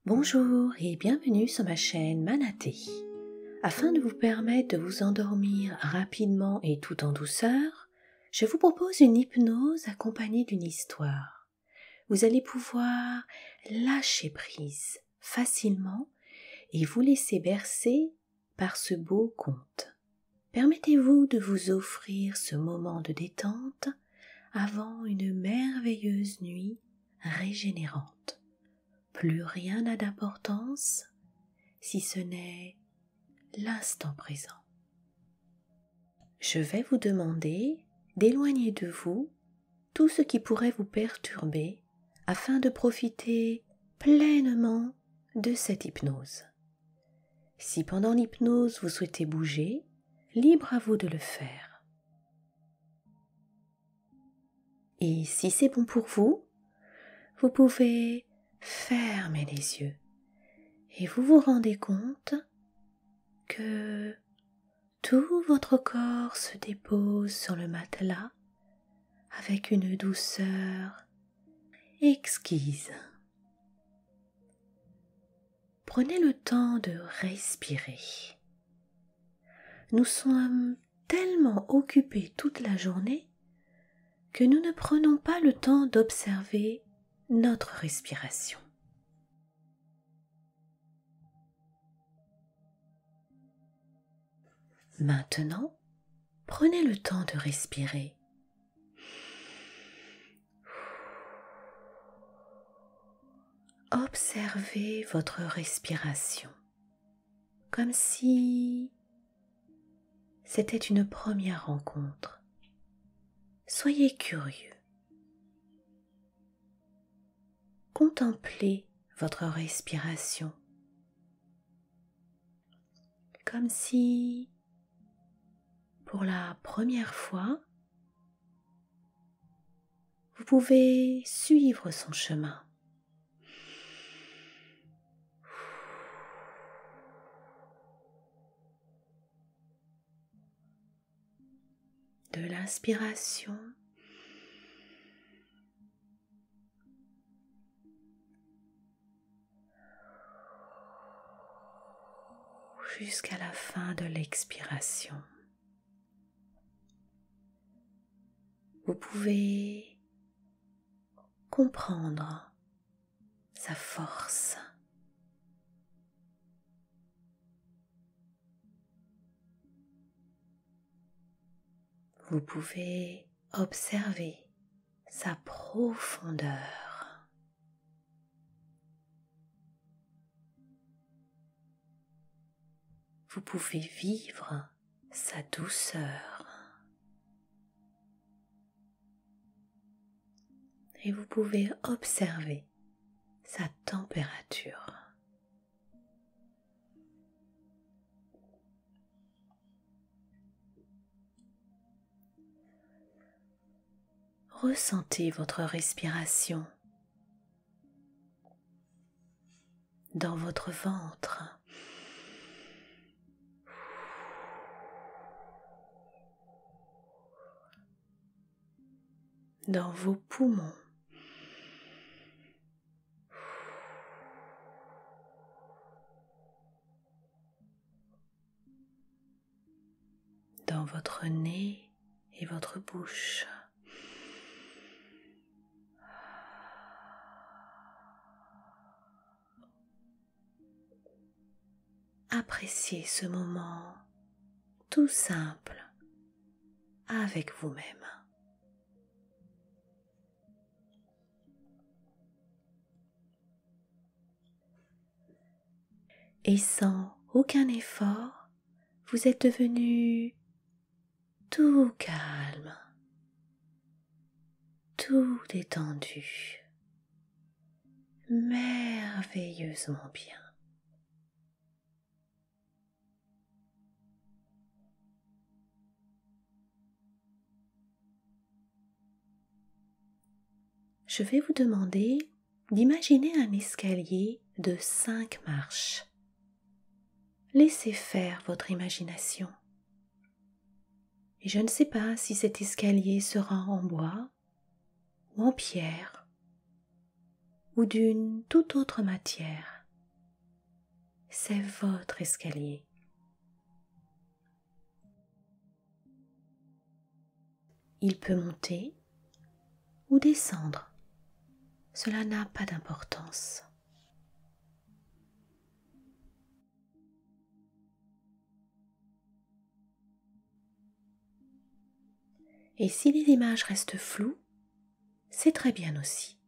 Bonjour et bienvenue sur ma chaîne Manaté. Afin de vous permettre de vous endormir rapidement et tout en douceur, je vous propose une hypnose accompagnée d'une histoire. Vous allez pouvoir lâcher prise facilement et vous laisser bercer par ce beau conte. Permettez-vous de vous offrir ce moment de détente avant une merveilleuse nuit régénérante. Plus rien n'a d'importance si ce n'est l'instant présent. Je vais vous demander d'éloigner de vous tout ce qui pourrait vous perturber afin de profiter pleinement de cette hypnose. Si pendant l'hypnose vous souhaitez bouger, libre à vous de le faire. Et si c'est bon pour vous, vous pouvez fermer les yeux et vous vous rendez compte que tout votre corps se dépose sur le matelas avec une douceur exquise. Prenez le temps de respirer. Nous sommes tellement occupés toute la journée que nous ne prenons pas le temps d'observer notre respiration. Maintenant, prenez le temps de respirer. Observez votre respiration comme si c'était une première rencontre. Soyez curieux. Contemplez votre respiration comme si, pour la première fois, vous pouvez suivre son chemin. De l'inspiration jusqu'à la fin de l'expiration. Vous pouvez comprendre sa force. Vous pouvez observer sa profondeur. Vous pouvez vivre sa douceur. Et vous pouvez observer sa température. Ressentez votre respiration dans votre ventre. Dans vos poumons. Dans votre nez et votre bouche. Appréciez ce moment tout simple avec vous-même. Et sans aucun effort, vous êtes devenu tout calme, tout détendu, merveilleusement bien. Je vais vous demander d'imaginer un escalier de 5 marches. Laissez faire votre imagination. Et je ne sais pas si cet escalier sera en bois ou en pierre ou d'une toute autre matière. c'est votre escalier. Il peut monter ou descendre, cela n'a pas d'importance. Et si les images restent floues, c'est très bien aussi.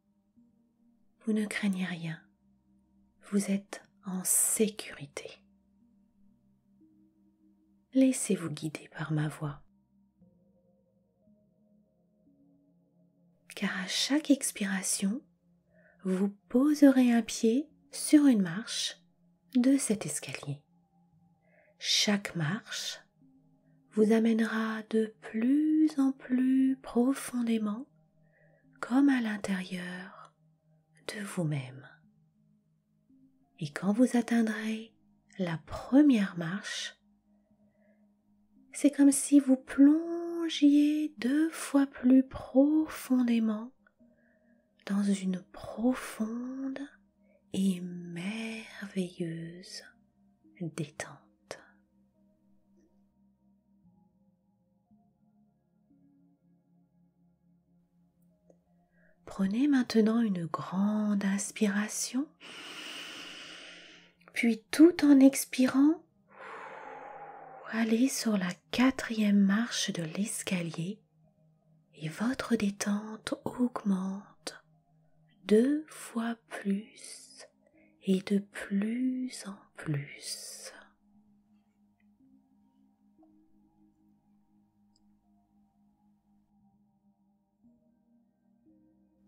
Vous ne craignez rien, vous êtes en sécurité. Laissez-vous guider par ma voix. Car à chaque expiration, vous poserez un pied sur une marche de cet escalier. Chaque marche vous amènera de plus en plus profondément comme à l'intérieur de vous-même. Et quand vous atteindrez la première marche, c'est comme si vous plongiez 2 fois plus profondément dans une profonde et merveilleuse détente. Prenez maintenant une grande inspiration, puis tout en expirant, allez sur la 4e marche de l'escalier et votre détente augmente 2 fois plus et de plus en plus.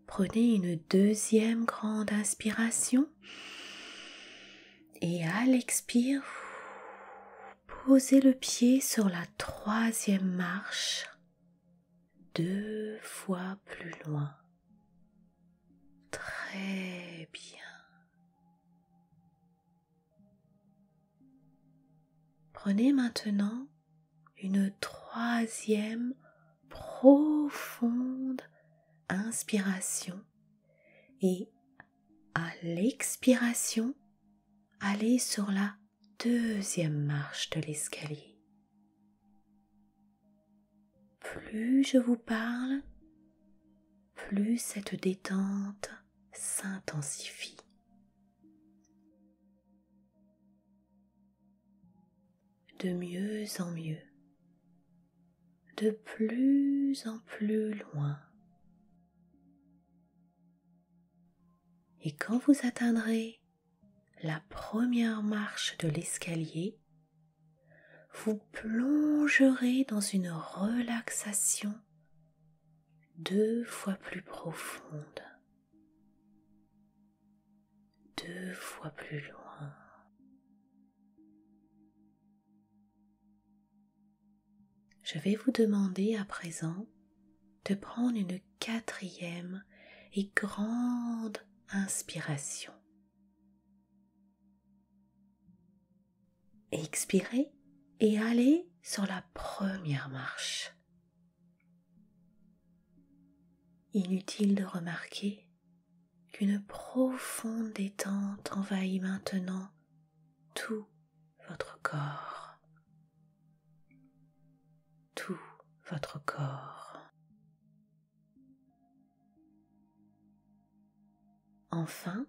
Prenez une 2e grande inspiration et à l'expire, posez le pied sur la 3e marche 2 fois plus loin. Très bien. Prenez maintenant une 3e profonde inspiration et à l'expiration, allez sur la 2e marche de l'escalier. Plus je vous parle, plus cette détente s'intensifie. De mieux en mieux, de plus en plus loin. Et quand vous atteindrez la première marche de l'escalier, vous plongerez dans une relaxation 2 fois plus profonde, 2 fois plus loin. Je vais vous demander à présent de prendre une 4e et grande inspiration. Expirez et allez sur la première marche. Inutile de remarquer qu'une profonde détente envahit maintenant tout votre corps. Tout votre corps. Enfin,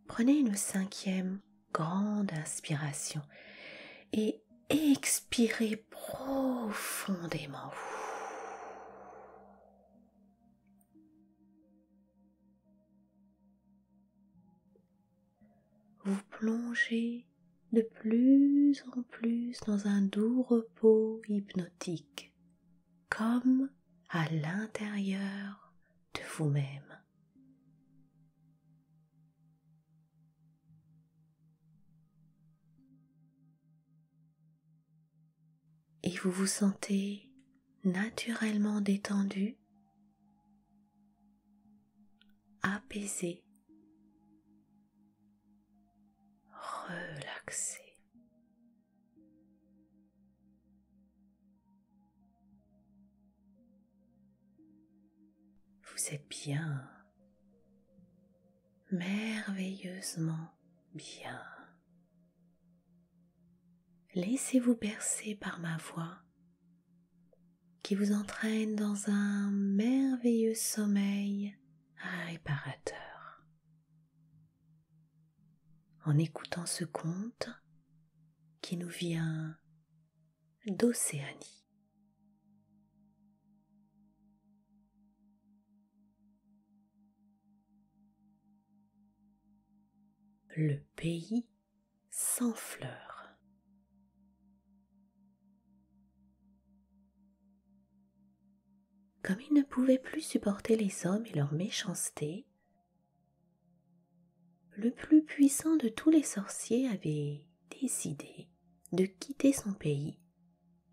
prenez une 5e grande inspiration et expirez profondément. Vous plongez de plus en plus dans un doux repos hypnotique, comme à l'intérieur de vous-même. Et vous vous sentez naturellement détendu, apaisé, relaxé. Vous êtes bien, merveilleusement Bien. Laissez-vous bercer par ma voix qui vous entraîne dans un merveilleux sommeil réparateur. En écoutant ce conte qui nous vient d'Océanie. Le pays sans fleurs. Comme il ne pouvait plus supporter les hommes et leur méchanceté, le plus puissant de tous les sorciers avait décidé de quitter son pays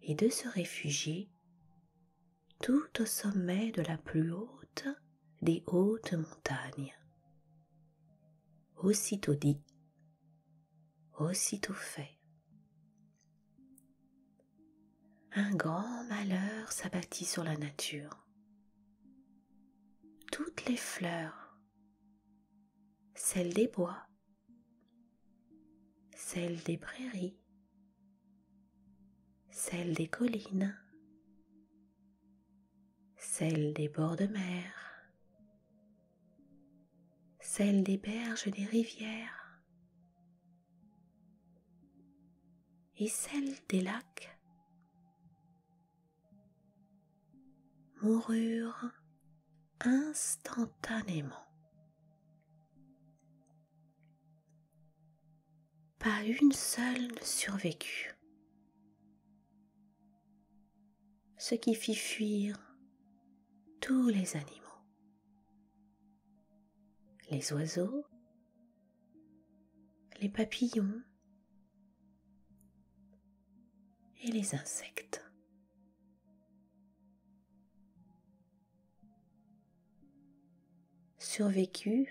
et de se réfugier tout au sommet de la plus haute des hautes montagnes. Aussitôt dit, aussitôt fait. Un grand malheur s'abattit sur la nature. Toutes les fleurs, celles des bois, celles des prairies, celles des collines, celles des bords de mer, celles des berges des rivières et celles des lacs moururent instantanément. Pas une seule ne survécut, ce qui fit fuir tous les animaux, les oiseaux, les papillons et les insectes. Survécus,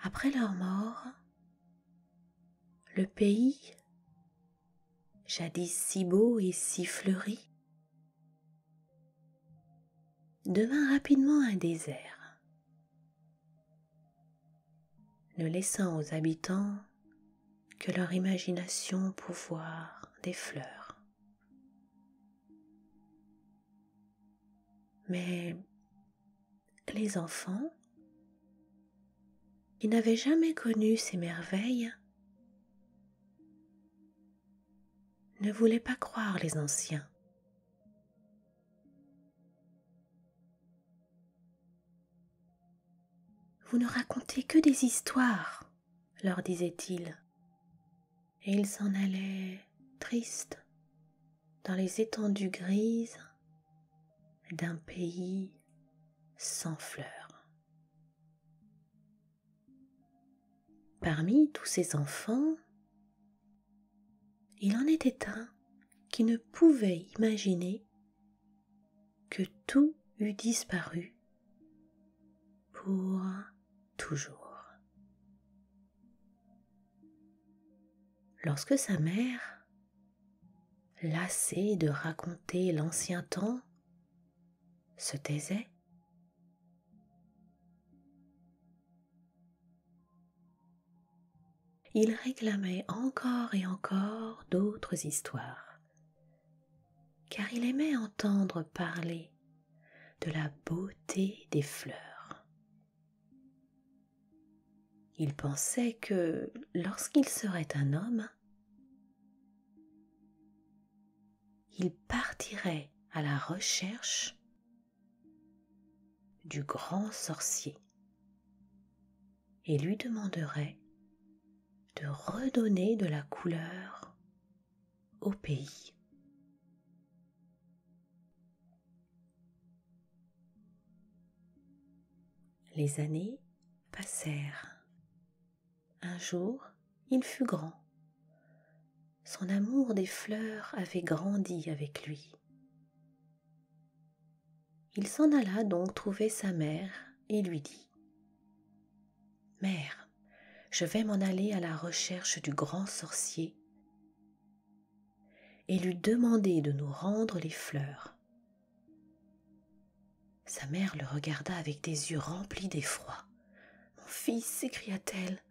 après leur mort, le pays, jadis si beau et si fleuri, devint rapidement un désert, ne laissant aux habitants que leur imagination pour voir des fleurs. Mais les enfants, qui n'avaient jamais connu ces merveilles, ne voulaient pas croire les anciens. Vous ne racontez que des histoires, leur disait-il, et ils s'en allaient tristes dans les étendues grises d'un pays sans fleurs. Parmi tous ces enfants, il en était un qui ne pouvait imaginer que tout eût disparu pour toujours. Lorsque sa mère, lassée de raconter l'ancien temps, se taisait, il réclamait encore et encore d'autres histoires, car il aimait entendre parler de la beauté des fleurs. Il pensait que lorsqu'il serait un homme, il partirait à la recherche du grand sorcier et lui demanderait de redonner de la couleur au pays. Les années passèrent. Un jour, il fut grand. Son amour des fleurs avait grandi avec lui. Il s'en alla donc trouver sa mère et lui dit : « Mère, je vais m'en aller à la recherche du grand sorcier et lui demander de nous rendre les fleurs. » Sa mère le regarda avec des yeux remplis d'effroi. « Mon fils, s'écria-t-elle,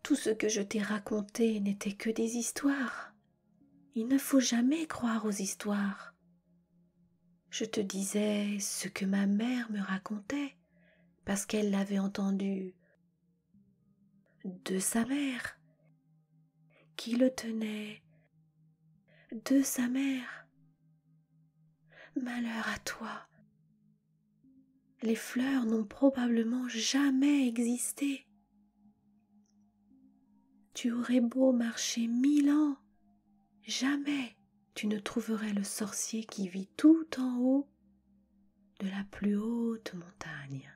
tout ce que je t'ai raconté n'était que des histoires. Il ne faut jamais croire aux histoires. Je te disais ce que ma mère me racontait, parce qu'elle l'avait entendu de sa mère, qui le tenait de sa mère. Malheur à toi, les fleurs n'ont probablement jamais existé. Tu aurais beau marcher 1000 ans, jamais tu ne trouverais le sorcier qui vit tout en haut de la plus haute montagne.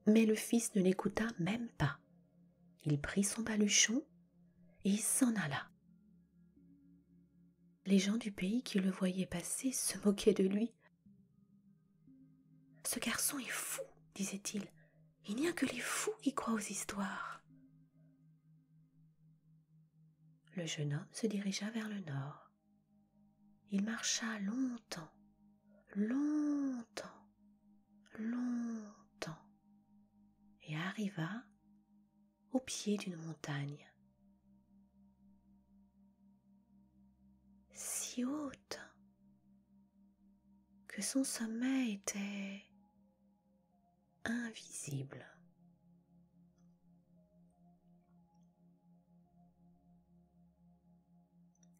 Mais le fils ne l'écouta même pas. Il prit son baluchon et il s'en alla. Les gens du pays qui le voyaient passer se moquaient de lui. « Ce garçon est fou, disait-il. Il n'y a que les fous qui croient aux histoires. » Le jeune homme se dirigea vers le nord. Il marcha longtemps, longtemps, longtemps, et arriva au pied d'une montagne, si haute que son sommet était invisible.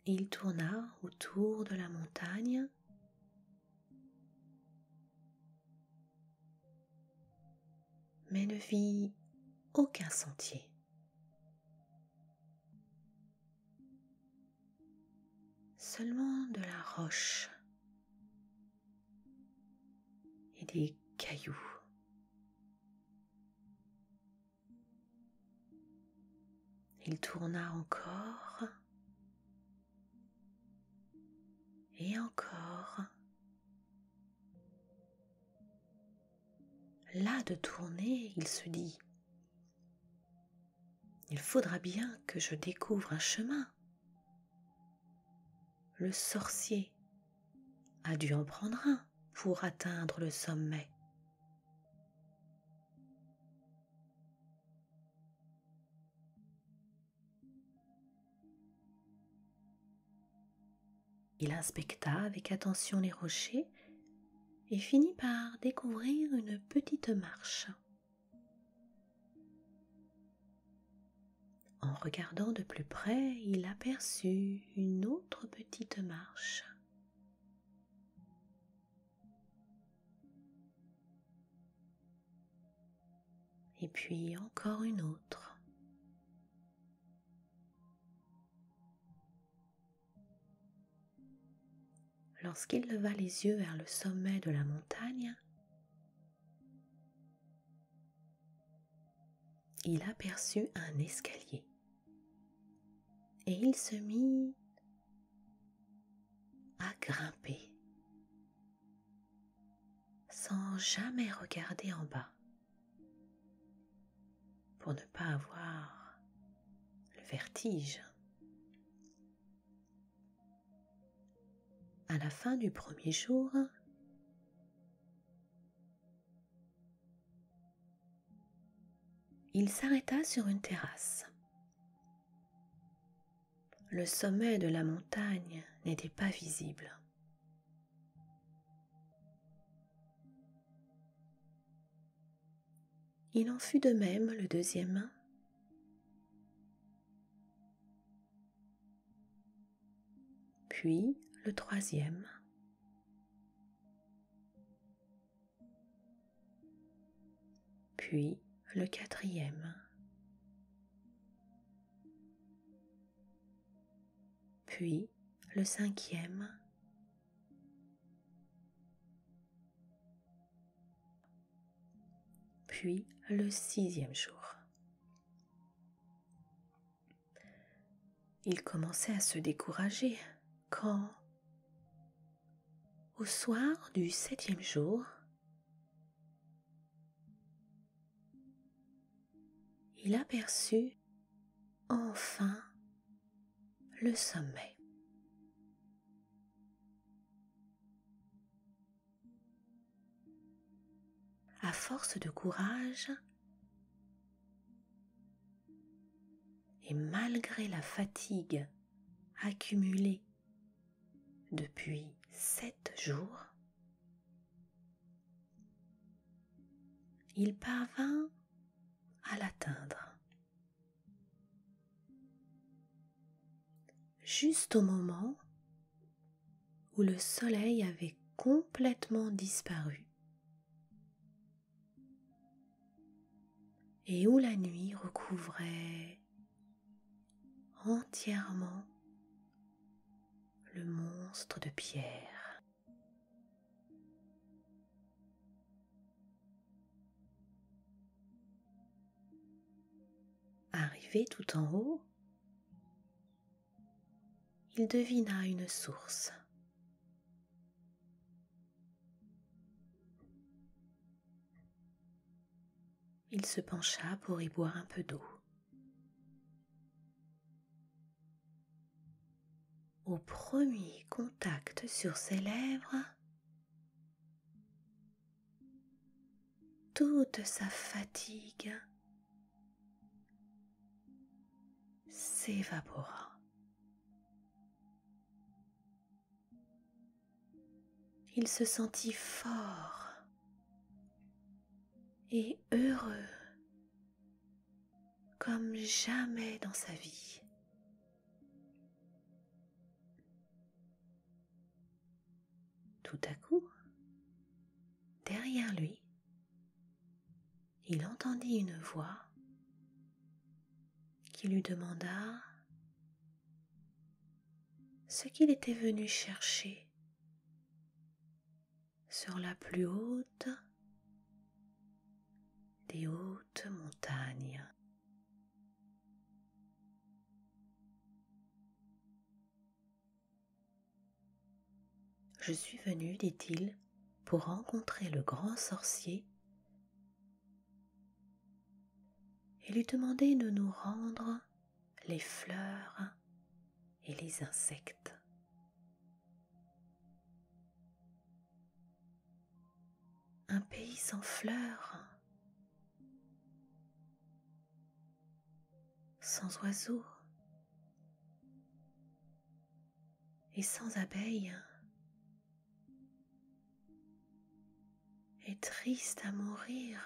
Il tourna autour de la montagne mais ne vit aucun sentier. Seulement de la roche et des cailloux. Il tourna encore et encore. Las de tourner, il se dit « Il faudra bien que je découvre un chemin. » Le sorcier a dû en prendre un pour atteindre le sommet. Il inspecta avec attention les rochers et finit par découvrir une petite marche. En regardant de plus près, il aperçut une autre petite marche. Et puis encore une autre. Lorsqu'il leva les yeux vers le sommet de la montagne, il aperçut un escalier et il se mit à grimper sans jamais regarder en bas pour ne pas avoir le vertige. À la fin du premier jour, il s'arrêta sur une terrasse. Le sommet de la montagne n'était pas visible. Il en fut de même le deuxième, puis le troisième, puis le quatrième, puis le cinquième, puis le sixième jour. Il commençait à se décourager quand, au soir du septième jour, il aperçut enfin le sommet. à force de courage et malgré la fatigue accumulée depuis 7 jours, il parvint à l'atteindre. Juste au moment où le soleil avait complètement disparu et où la nuit recouvrait entièrement le monstre de pierre. Arrivé tout en haut, il devina une source. Il se pencha pour y boire un peu d'eau. Au premier contact sur ses lèvres, toute sa fatigue s'évapora. Il se sentit fort et heureux comme jamais dans sa vie. Tout à coup, derrière lui, il entendit une voix qui lui demanda ce qu'il était venu chercher sur la plus haute des hautes montagnes. Je suis venu, dit-il, pour rencontrer le grand sorcier et lui demander de nous rendre les fleurs et les insectes. Un pays sans fleurs, sans oiseaux et sans abeilles est triste à mourir.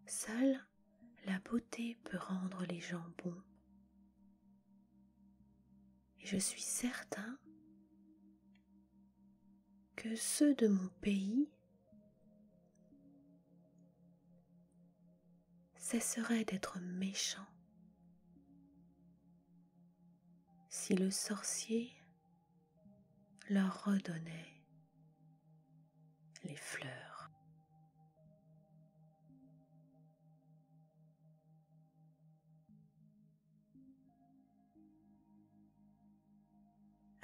Seule la beauté peut rendre les gens bons. Et je suis certain que ceux de mon pays cesseraient d'être méchants si le sorcier leur redonnait les fleurs.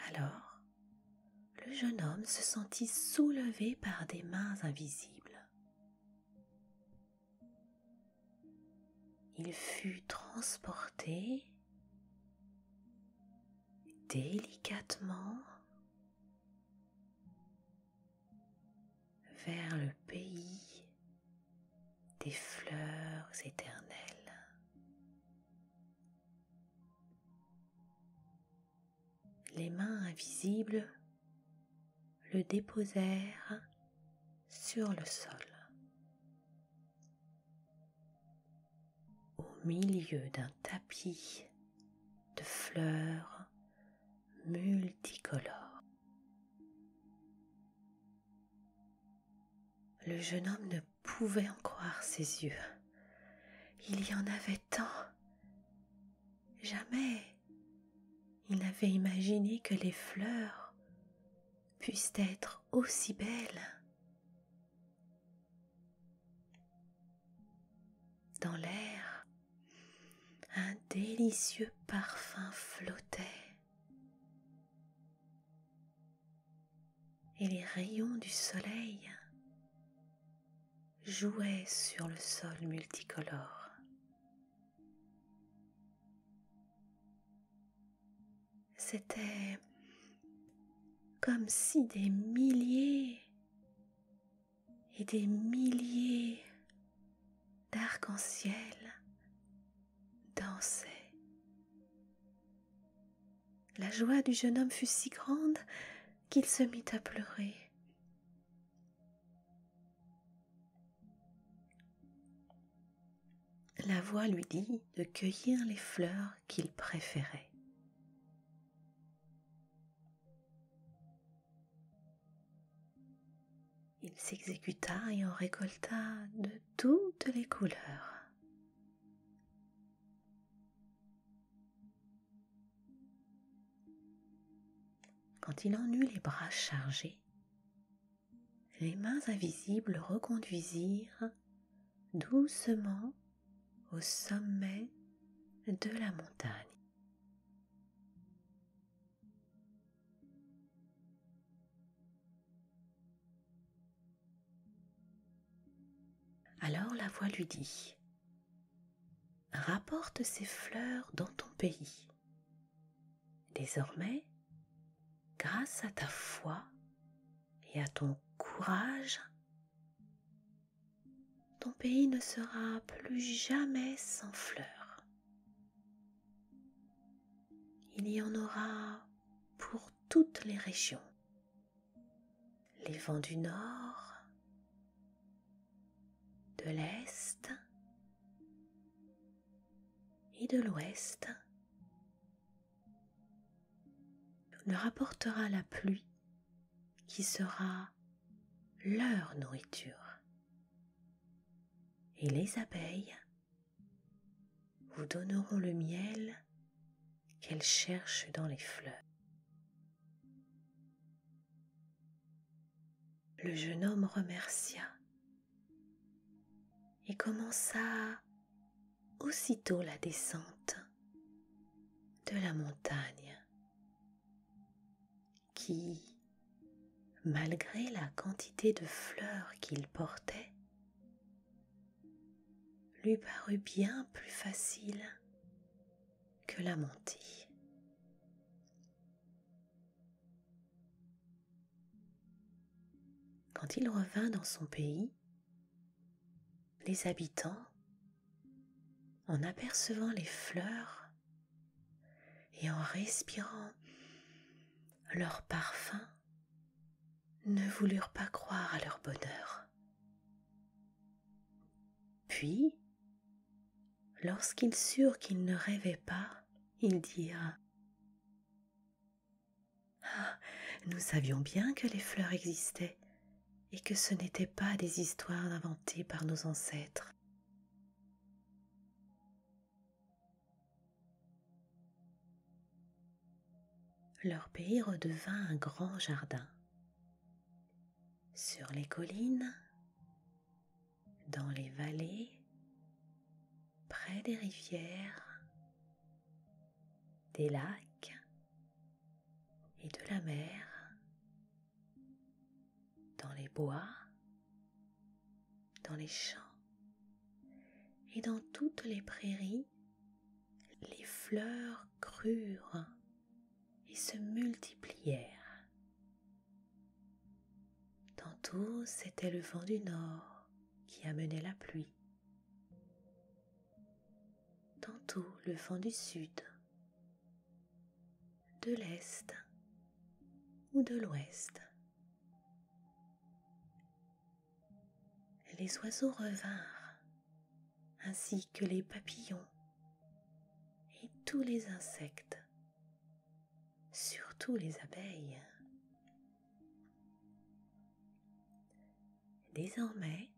Alors, le jeune homme se sentit soulevé par des mains invisibles. Il fut transporté délicatement vers le pays des fleurs éternelles. Les mains invisibles le déposèrent sur le sol, au milieu d'un tapis de fleurs multicolores. Le jeune homme ne pouvait en croire ses yeux. Il y en avait tant. Jamais il n'avait imaginé que les fleurs puissent être aussi belles. Dans l'air, un délicieux parfum flottait et les rayons du soleil jouaient sur le sol multicolore. C'était comme si des milliers et des milliers d'arcs-en-ciel dansaient. La joie du jeune homme fut si grande qu'il se mit à pleurer. La voix lui dit de cueillir les fleurs qu'il préférait. Il s'exécuta et en récolta de toutes les couleurs. Quand il en eut les bras chargés, les mains invisibles le reconduisirent doucement au sommet de la montagne. Alors la voix lui dit : « Rapporte ces fleurs dans ton pays. Désormais, grâce à ta foi et à ton courage, ton pays ne sera plus jamais sans fleurs. Il y en aura pour toutes les régions. Les vents du nord, de l'est et de l'ouest leur apportera la pluie qui sera leur nourriture. Et les abeilles vous donneront le miel qu'elles cherchent dans les fleurs. » Le jeune homme remercia et commença aussitôt la descente de la montagne qui, malgré la quantité de fleurs qu'il portait, lui parut bien plus facile que la montée. Quand il revint dans son pays, les habitants, en apercevant les fleurs et en respirant leur parfum, ne voulurent pas croire à leur bonheur. Puis, lorsqu'ils surent qu'ils ne rêvaient pas, ils dirent : « Ah, nous savions bien que les fleurs existaient et que ce n'étaient pas des histoires inventées par nos ancêtres. » Leur pays redevint un grand jardin. Sur les collines, dans les vallées, près des rivières, des lacs et de la mer, dans les bois, dans les champs et dans toutes les prairies, les fleurs crurent et se multiplièrent. Tantôt c'était le vent du nord qui amenait la pluie, tantôt le vent du sud, de l'est ou de l'ouest. Les oiseaux revinrent, ainsi que les papillons et tous les insectes, surtout les abeilles. Désormais,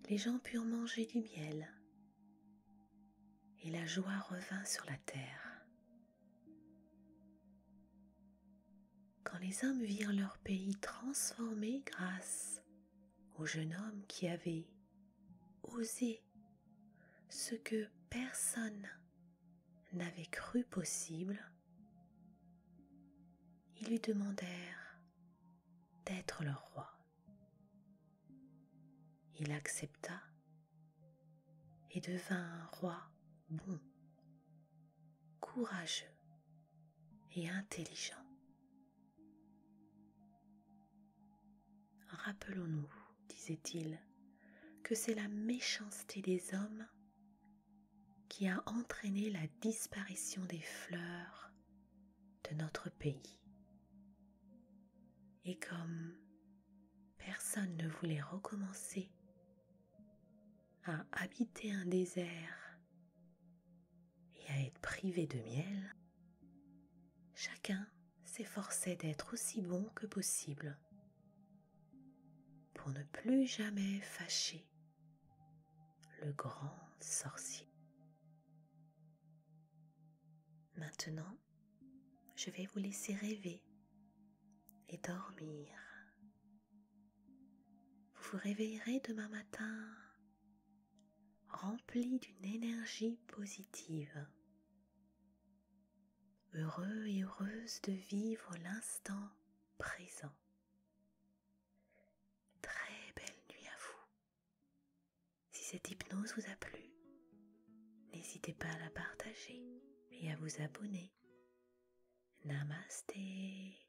les gens purent manger du miel et la joie revint sur la terre. Quand les hommes virent leur pays transformé grâce au jeune homme qui avait osé ce que personne n'avait cru possible, ils lui demandèrent d'être leur roi. Il accepta et devint un roi bon, courageux et intelligent. rappelons-nous, disait-il, que c'est la méchanceté des hommes qui a entraîné la disparition des fleurs de notre pays. Et comme personne ne voulait recommencer à habiter un désert et à être privé de miel, chacun s'efforçait d'être aussi bon que possible pour ne plus jamais fâcher le grand sorcier. Maintenant, je vais vous laisser rêver et dormir. Vous vous réveillerez demain matin rempli d'une énergie positive, heureux et heureuse de vivre l'instant présent. Très belle nuit à vous. Si cette hypnose vous a plu, n'hésitez pas à la partager et à vous abonner. Namasté.